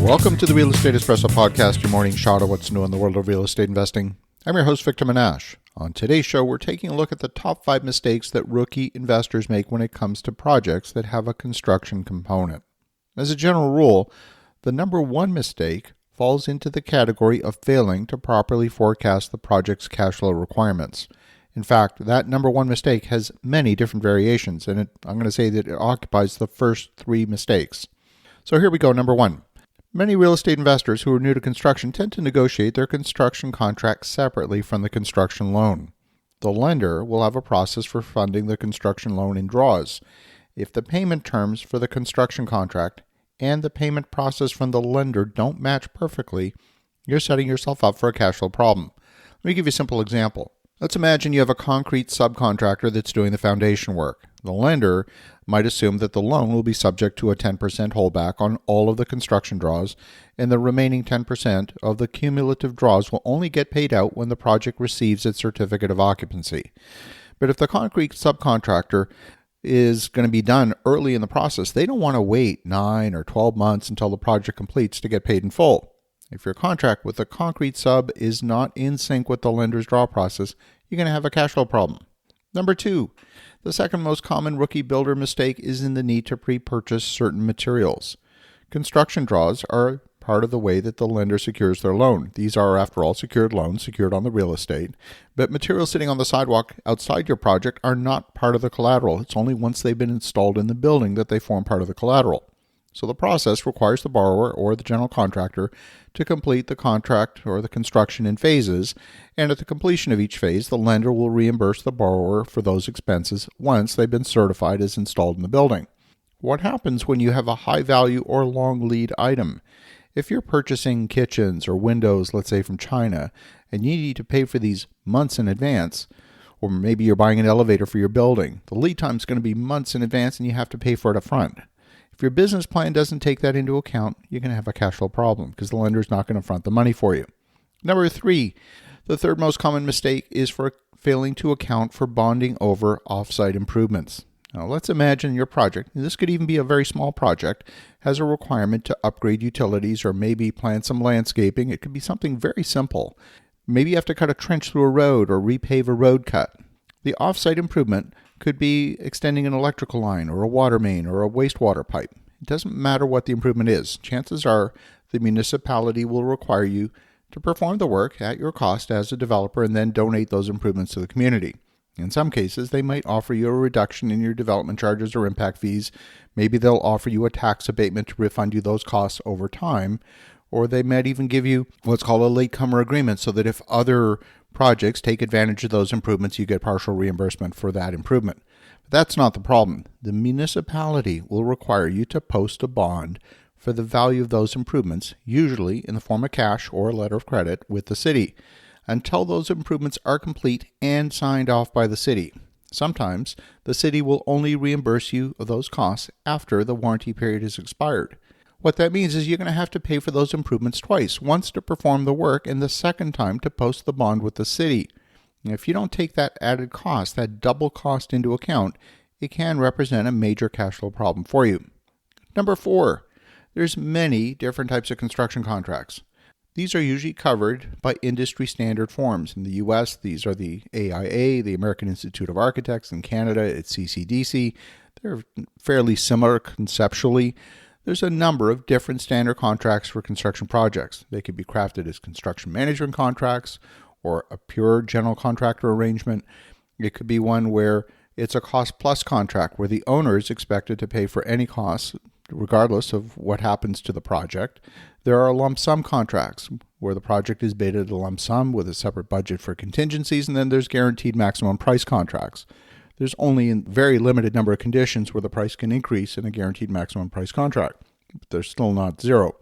Welcome to the Real Estate Espresso Podcast, your morning shot of what's new in the world of real estate investing. I'm your host, Victor Minash. On today's show, we're taking a look at the top 5 mistakes that rookie investors make when it comes to projects that have a construction component. As a general rule, the number one mistake falls into the category of failing to properly forecast the project's cash flow requirements. In fact, that number one mistake has many different variations, and I'm going to say that it occupies the first 3 mistakes. So here we go. Number 1. Many real estate investors who are new to construction tend to negotiate their construction contract separately from the construction loan. The lender will have a process for funding the construction loan in draws. If the payment terms for the construction contract and the payment process from the lender don't match perfectly, you're setting yourself up for a cash flow problem. Let me give you a simple example. Let's imagine you have a concrete subcontractor that's doing the foundation work. The lender might assume that the loan will be subject to a 10% holdback on all of the construction draws, and the remaining 10% of the cumulative draws will only get paid out when the project receives its certificate of occupancy. But if the concrete subcontractor is going to be done early in the process, they don't want to wait 9 or 12 months until the project completes to get paid in full. If your contract with the concrete sub is not in sync with the lender's draw process, you're going to have a cash flow problem. Number 2, the second most common rookie builder mistake is in the need to pre-purchase certain materials. Construction draws are part of the way that the lender secures their loan. These are, after all, secured loans secured on the real estate, but materials sitting on the sidewalk outside your project are not part of the collateral. It's only once they've been installed in the building that they form part of the collateral. So the process requires the borrower or the general contractor to complete the contract or the construction in phases, and at the completion of each phase, the lender will reimburse the borrower for those expenses once they've been certified as installed in the building. What happens when you have a high value or long lead item? If you're purchasing kitchens or windows, let's say from China, and you need to pay for these months in advance, or maybe you're buying an elevator for your building, the lead time is going to be months in advance and you have to pay for it up front. If your business plan doesn't take that into account, you're going to have a cash flow problem because the lender is not going to front the money for you. Number 3, the third most common mistake is for failing to account for bonding over offsite improvements. Now, let's imagine your project, and this could even be a very small project, has a requirement to upgrade utilities or maybe plant some landscaping. It could be something very simple. Maybe you have to cut a trench through a road or repave a road cut. The offsite improvement could be extending an electrical line or a water main or a wastewater pipe. It doesn't matter what the improvement is. Chances are the municipality will require you to perform the work at your cost as a developer and then donate those improvements to the community. In some cases, they might offer you a reduction in your development charges or impact fees. Maybe they'll offer you a tax abatement to refund you those costs over time, or they might even give you what's called a latecomer agreement so that if other projects take advantage of those improvements, you get partial reimbursement for that improvement. But that's not the problem. The municipality will require you to post a bond for the value of those improvements, usually in the form of cash or a letter of credit with the city, until those improvements are complete and signed off by the city. Sometimes the city will only reimburse you of those costs after the warranty period has expired. What that means is you're going to have to pay for those improvements twice, once to perform the work and the second time to post the bond with the city. And if you don't take that added cost, that double cost into account, it can represent a major cash flow problem for you. Number 4, there's many different types of construction contracts. These are usually covered by industry standard forms. In the U.S., these are the AIA, the American Institute of Architects. In Canada, it's CCDC. They're fairly similar conceptually. There's a number of different standard contracts for construction projects. They could be crafted as construction management contracts or a pure general contractor arrangement. It could be one where it's a cost-plus contract where the owner is expected to pay for any costs regardless of what happens to the project. There are lump sum contracts where the project is bid at a lump sum with a separate budget for contingencies, and then there's guaranteed maximum price contracts. There's only a very limited number of conditions where the price can increase in a guaranteed maximum price contract, but they're still not zero.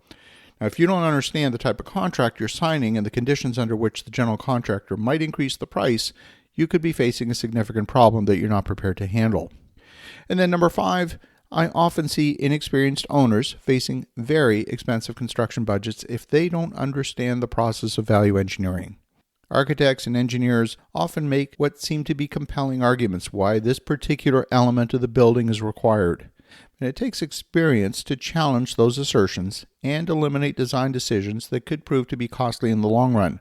Now, if you don't understand the type of contract you're signing and the conditions under which the general contractor might increase the price, you could be facing a significant problem that you're not prepared to handle. And then number 5, I often see inexperienced owners facing very expensive construction budgets if they don't understand the process of value engineering. Architects and engineers often make what seem to be compelling arguments why this particular element of the building is required. And it takes experience to challenge those assertions and eliminate design decisions that could prove to be costly in the long run.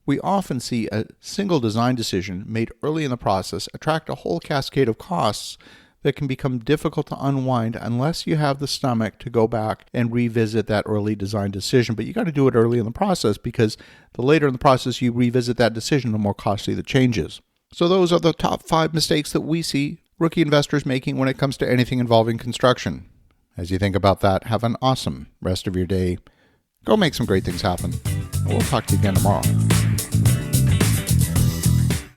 We often see a single design decision made early in the process attract a whole cascade of costs that can become difficult to unwind unless you have the stomach to go back and revisit that early design decision. But you got to do it early in the process, because the later in the process you revisit that decision, the more costly the change is. So those are the top 5 mistakes that we see rookie investors making when it comes to anything involving construction. As you think about that, have an awesome rest of your day. Go make some great things happen. We'll talk to you again tomorrow.